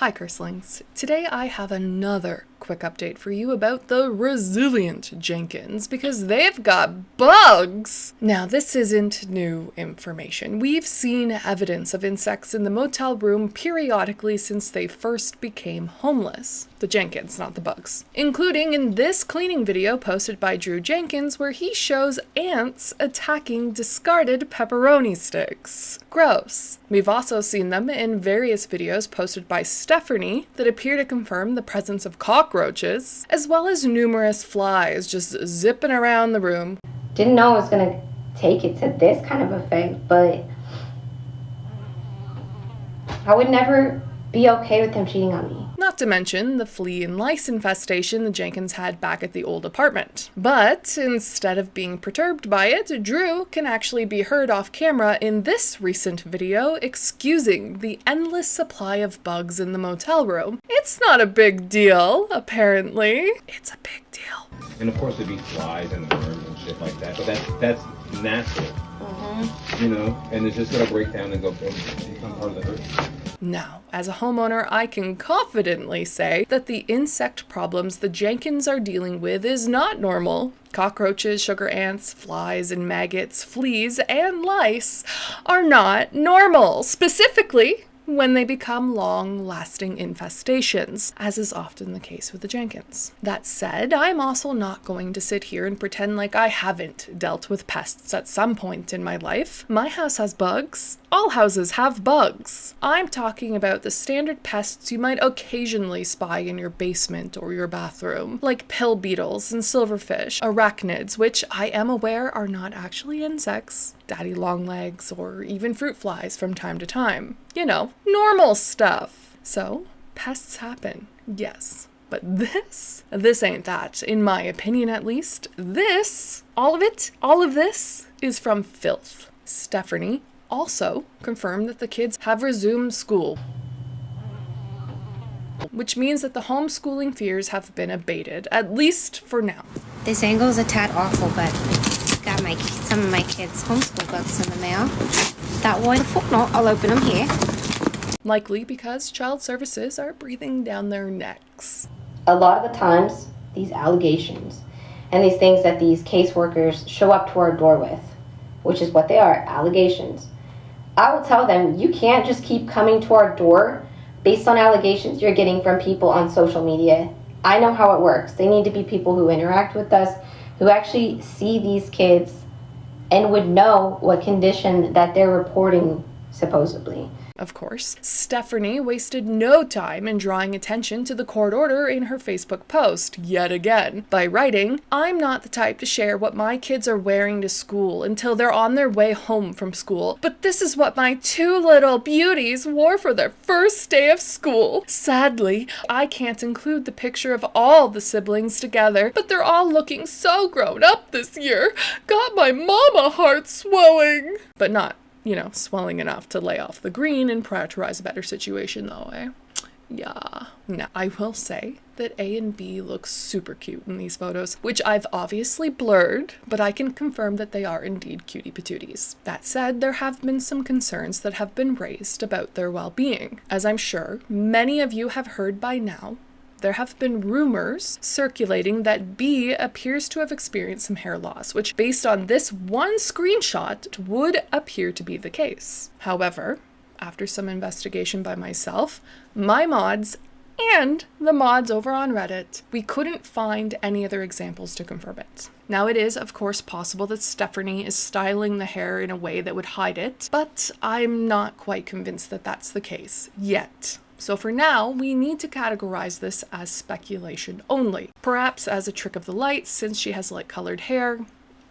Hi Curslings. Today I have another quick update for you about the Resilient Jenkins because they've got bugs! Now this isn't new information. We've seen evidence of insects in the motel room periodically since they first became homeless. The Jenkins, not the bugs. Including in this cleaning video posted by Drew Jenkins where he shows ants attacking discarded pepperoni sticks. Gross. We've also seen them in various videos posted by Stephanie that appear to confirm the presence of cockroaches, as well as numerous flies just zipping around the room. Didn't know it was going to take it to this kind of effect, but I would never be okay with him cheating on me. Not to mention the flea and lice infestation the Jenkins had back at the old apartment. But instead of being perturbed by it, Drew can actually be heard off camera in this recent video excusing the endless supply of bugs in the motel room. It's not a big deal, apparently. It's a big deal. And of course there'd be flies and worms and shit like that, but that's natural. You know, and it's just gonna break down and become part of the earth. Now, as a homeowner, I can confidently say that the insect problems the Jenkins are dealing with is not normal. Cockroaches, sugar ants, flies and maggots, fleas, and lice are not normal. Specifically, when they become long-lasting infestations, as is often the case with the Jenkins. That said, I'm also not going to sit here and pretend like I haven't dealt with pests at some point in my life. My house has bugs. All houses have bugs. I'm talking about the standard pests you might occasionally spy in your basement or your bathroom, like pill beetles and silverfish, arachnids, which I am aware are not actually insects, daddy longlegs, or even fruit flies from time to time. You know, normal stuff. So, pests happen, yes. But this ain't that, in my opinion at least. All of this is from filth. Stephanie also confirmed that the kids have resumed school, which means that the homeschooling fears have been abated, at least for now. This angle is a tad awful, but got some of my kids' homeschool books in the mail. That one, no, I'll open them here. Likely because child services are breathing down their necks. A lot of the times, these allegations and these things that these caseworkers show up to our door with, which is what they are, allegations, I will tell them, you can't just keep coming to our door based on allegations you're getting from people on social media. I know how it works. They need to be people who interact with us, who actually see these kids and would know what condition that they're reporting, supposedly. Of course, Stephanie wasted no time in drawing attention to the court order in her Facebook post, yet again, by writing, "I'm not the type to share what my kids are wearing to school until they're on their way home from school, but this is what my two little beauties wore for their first day of school. Sadly, I can't include the picture of all the siblings together, but they're all looking so grown up this year. Got my mama heart swelling." But not, swelling enough to lay off the green and prioritize a better situation though, eh? Yeah. Now, I will say that A and B look super cute in these photos, which I've obviously blurred, but I can confirm that they are indeed cutie patooties. That said, there have been some concerns that have been raised about their well-being. As I'm sure many of you have heard by now, there have been rumors circulating that B appears to have experienced some hair loss, which based on this one screenshot would appear to be the case. However, after some investigation by myself, my mods, and the mods over on Reddit, we couldn't find any other examples to confirm it. Now it is, of course, possible that Stephanie is styling the hair in a way that would hide it, but I'm not quite convinced that that's the case yet. So for now, we need to categorize this as speculation only. Perhaps as a trick of the light, since she has light-colored hair,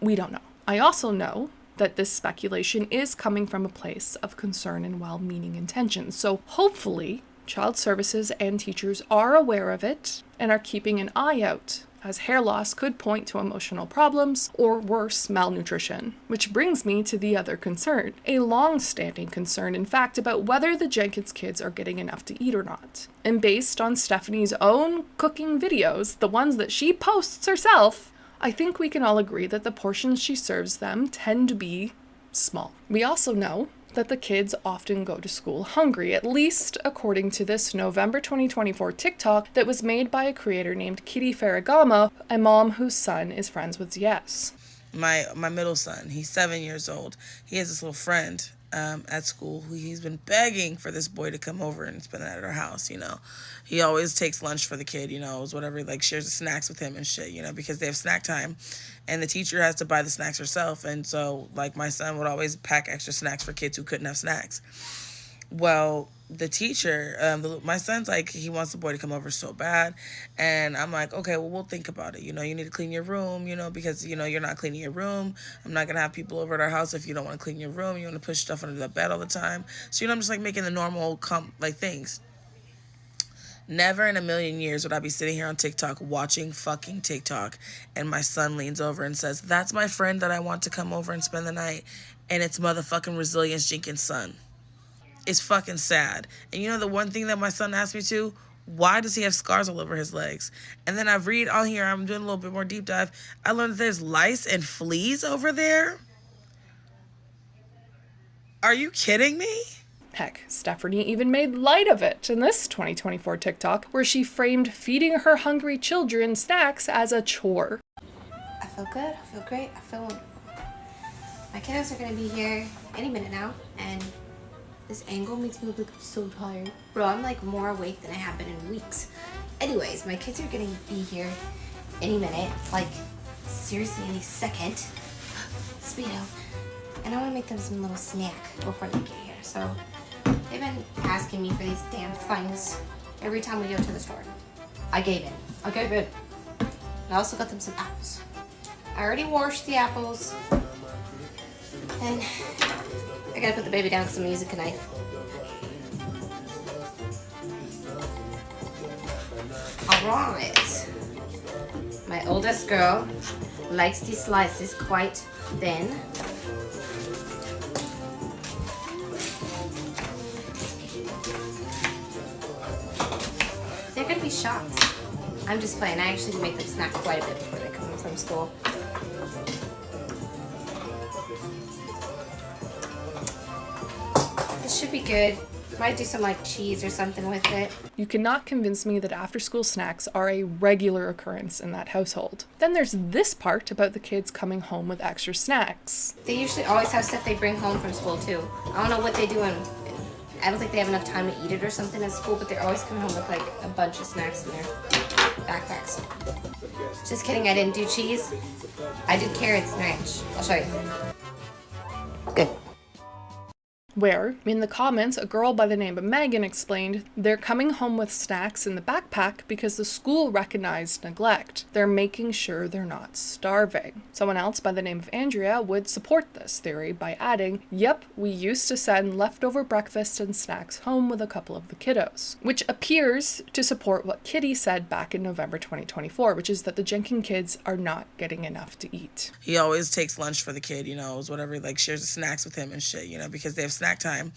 we don't know. I also know that this speculation is coming from a place of concern and well-meaning intentions. So hopefully, child services and teachers are aware of it and are keeping an eye out, as hair loss could point to emotional problems or worse, malnutrition. Which brings me to the other concern, a long-standing concern, in fact, about whether the Jenkins kids are getting enough to eat or not. And based on Stephanie's own cooking videos, the ones that she posts herself, I think we can all agree that the portions she serves them tend to be small. We also know that the kids often go to school hungry, at least according to this November 2024 TikTok that was made by a creator named Kitty Ferragamo, a mom whose son is friends with Yes. My middle son, he's 7 years old. He has this little friend at school who he's been begging for this boy to come over and spend the night at our house, He always takes lunch for the kid, whatever, like shares the snacks with him and shit, because they have snack time and the teacher has to buy the snacks herself. And so, like, my son would always pack extra snacks for kids who couldn't have snacks. Well, the teacher, my son's like, he wants the boy to come over so bad. And I'm like, okay, well, we'll think about it. You need to clean your room, because, you're not cleaning your room. I'm not going to have people over at our house if you don't want to clean your room. You want to push stuff under the bed all the time. So, I'm just like making the normal, things. Never in a million years would I be sitting here on TikTok watching fucking TikTok and my son leans over and says, that's my friend that I want to come over and spend the night. And it's motherfucking Resilient Jenkins' son. It's fucking sad. And the one thing that my son asked me to, why does he have scars all over his legs? And then I read on here, I'm doing a little bit more deep dive. I learned that there's lice and fleas over there. Are you kidding me? Heck, Stephanie even made light of it in this 2024 TikTok, where she framed feeding her hungry children snacks as a chore. I feel good. I feel great. I feel... My kiddos are going to be here any minute now, and this angle makes me look like I'm so tired. Bro, I'm like more awake than I have been in weeks. Anyways, my kids are going to be here any minute, like seriously any second. Speedo. And I want to make them some little snack before they get here. So they've been asking me for these damn things every time we go to the store. I gave in. I also got them some apples. I already washed the apples. And I gotta put the baby down because I'm gonna use a knife. Alright. My oldest girl likes these slices quite thin. They're gonna be shocked. I'm just playing. I actually make them snack quite a bit before they come home from school. Should be good. Might do some like cheese or something with it. You cannot convince me that after-school snacks are a regular occurrence in that household. Then there's this part about the kids coming home with extra snacks. They usually always have stuff they bring home from school too. I don't know what they do, and I don't think they have enough time to eat it or something at school, but they're always coming home with like a bunch of snacks in their backpacks. Just kidding, I didn't do cheese. I did carrots and ranch. I'll show you. Good. Where, in the comments, a girl by the name of Megan explained they're coming home with snacks in the backpack because the school recognized neglect. They're making sure they're not starving. Someone else by the name of Andrea would support this theory by adding, yep, we used to send leftover breakfast and snacks home with a couple of the kiddos, which appears to support what Kitty said back in November 2024, which is that the Jenkins kids are not getting enough to eat. He always takes lunch for the kid, whatever, like shares the snacks with him and shit, because they have snack time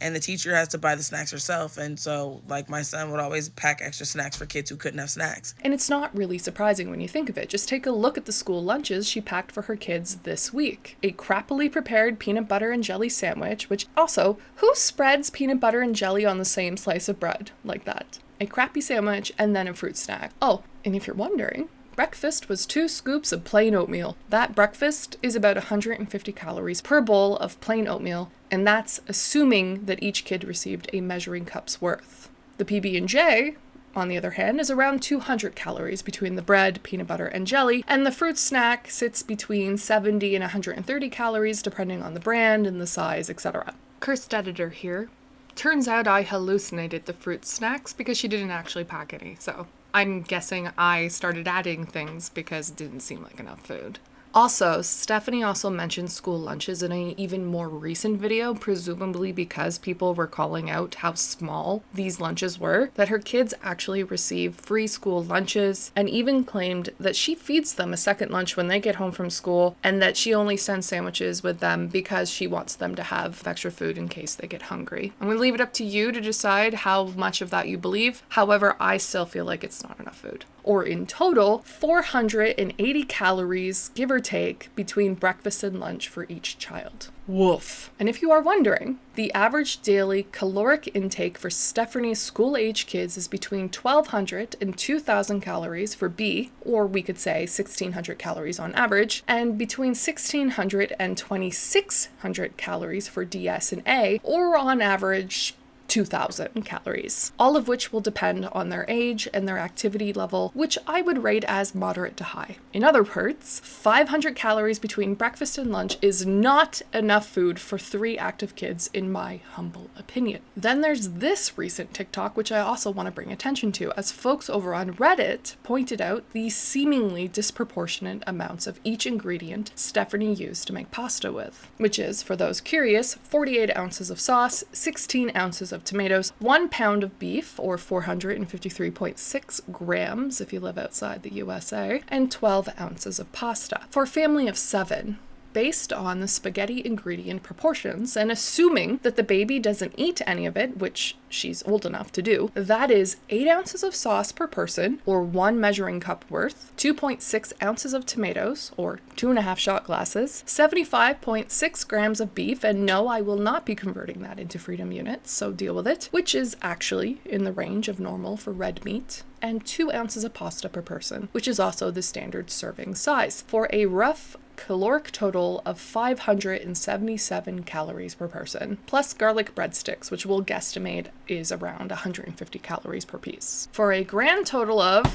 and the teacher has to buy the snacks herself. And so, like, my son would always pack extra snacks for kids who couldn't have snacks. And it's not really surprising when you think of it. Just take a look at the school lunches she packed for her kids this week. A crappily prepared peanut butter and jelly sandwich, which also, who spreads peanut butter and jelly on the same slice of bread like that? A crappy sandwich and then a fruit snack. Oh, and if you're wondering, breakfast was 2 scoops of plain oatmeal. That breakfast is about 150 calories per bowl of plain oatmeal, and that's assuming that each kid received a measuring cup's worth. The PB&J, on the other hand, is around 200 calories between the bread, peanut butter, and jelly, and the fruit snack sits between 70 and 130 calories depending on the brand and the size, etc. Cursed editor here. Turns out I hallucinated the fruit snacks because she didn't actually pack any, so I'm guessing I started adding things because it didn't seem like enough food. Also, Stephanie also mentioned school lunches in an even more recent video, presumably because people were calling out how small these lunches were, that her kids actually receive free school lunches, and even claimed that she feeds them a second lunch when they get home from school, and that she only sends sandwiches with them because she wants them to have extra food in case they get hungry. I'm going to leave it up to you to decide how much of that you believe. However, I still feel like it's not enough food. or in total, 480 calories, give or take, between breakfast and lunch for each child. Woof. And if you are wondering, the average daily caloric intake for Stephanie's school-age kids is between 1,200 and 2,000 calories for B, or we could say 1,600 calories on average, and between 1,600 and 2,600 calories for DS and A, or on average 2,000 calories, all of which will depend on their age and their activity level, which I would rate as moderate to high. In other words, 500 calories between breakfast and lunch is not enough food for 3 active kids, in my humble opinion. Then there's this recent TikTok, which I also want to bring attention to, as folks over on Reddit pointed out the seemingly disproportionate amounts of each ingredient Stephanie used to make pasta with, which is, for those curious, 48 ounces of sauce, 16 ounces of tomatoes, 1 pound of beef, or 453.6 grams if you live outside the USA, and 12 ounces of pasta. For a family of 7, based on the spaghetti ingredient proportions, and assuming that the baby doesn't eat any of it, which she's old enough to do, that is 8 ounces of sauce per person, or 1 measuring cup worth, 2.6 ounces of tomatoes, or 2.5 shot glasses, 75.6 grams of beef, and no, I will not be converting that into freedom units, so deal with it, which is actually in the range of normal for red meat, and 2 ounces of pasta per person, which is also the standard serving size, for a rough caloric total of 577 calories per person, plus garlic breadsticks, which we'll guesstimate is around 150 calories per piece, for a grand total of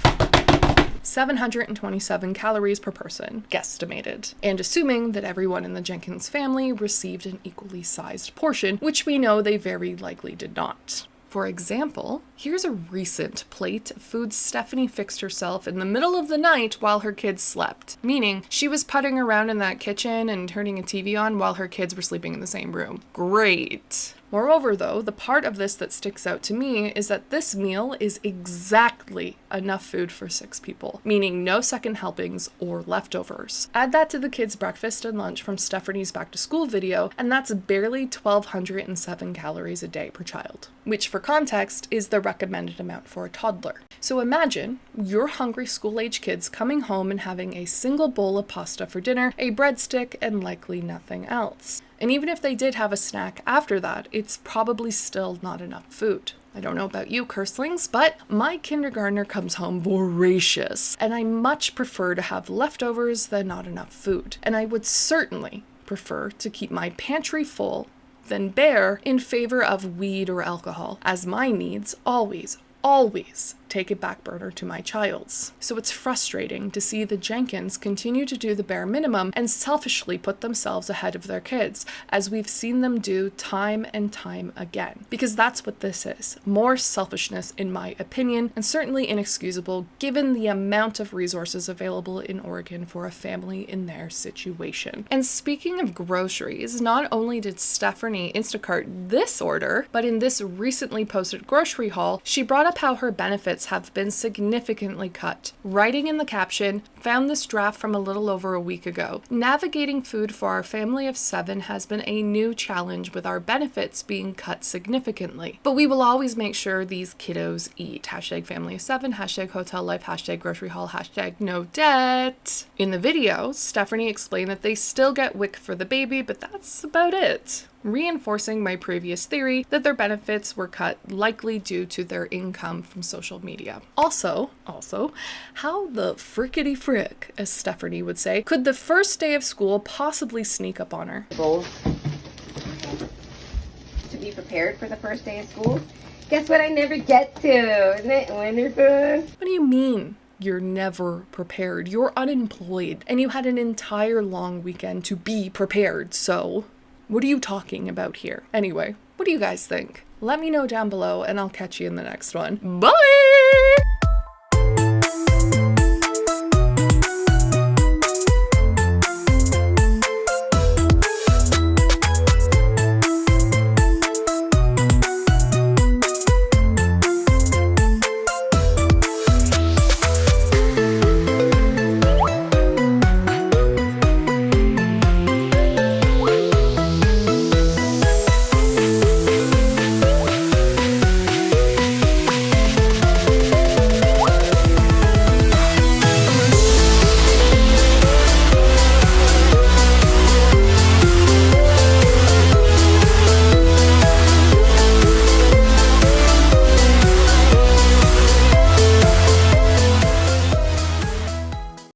727 calories per person, guesstimated, and assuming that everyone in the Jenkins family received an equally sized portion, which we know they very likely did not. For example, here's a recent plate of food Stephanie fixed herself in the middle of the night while her kids slept, meaning she was putting around in that kitchen and turning a TV on while her kids were sleeping in the same room. Great. Moreover, though, the part of this that sticks out to me is that this meal is exactly enough food for 6 people, meaning no second helpings or leftovers. Add that to the kids' breakfast and lunch from Stephanie's back to school video, and that's barely 1,207 calories a day per child, which for context is the recommended amount for a toddler. So imagine your hungry school-age kids coming home and having a single bowl of pasta for dinner, a breadstick, and likely nothing else. And even if they did have a snack after that, it's probably still not enough food. I don't know about you, curslings, but my kindergartner comes home voracious, and I much prefer to have leftovers than not enough food. And I would certainly prefer to keep my pantry full than bare in favor of weed or alcohol, as my needs always take a back burner to my child's. So it's frustrating to see the Jenkins continue to do the bare minimum and selfishly put themselves ahead of their kids, as we've seen them do time and time again. Because that's what this is. More selfishness, in my opinion, and certainly inexcusable given the amount of resources available in Oregon for a family in their situation. And speaking of groceries, not only did Stephanie Instacart this order, but in this recently posted grocery haul, she brought up how her benefits have been significantly cut. Writing in the caption, "Found this draft from a little over a week ago. Navigating food for our family of 7 has been a new challenge with our benefits being cut significantly. But we will always make sure these kiddos eat. Hashtag family of 7, hashtag hotel life, hashtag grocery haul, hashtag no debt." In the video, Stephanie explained that they still get WIC for the baby, but that's about it, reinforcing my previous theory that their benefits were cut likely due to their income from social media. Also, how the frickety frick, as Stephanie would say, could the first day of school possibly sneak up on her? Goals to be prepared for the first day of school. Guess what I never get to? Isn't it wonderful? What do you mean? You're never prepared. You're unemployed, and you had an entire long weekend to be prepared, so what are you talking about here? Anyway, what do you guys think? Let me know down below, and I'll catch you in the next one. Bye!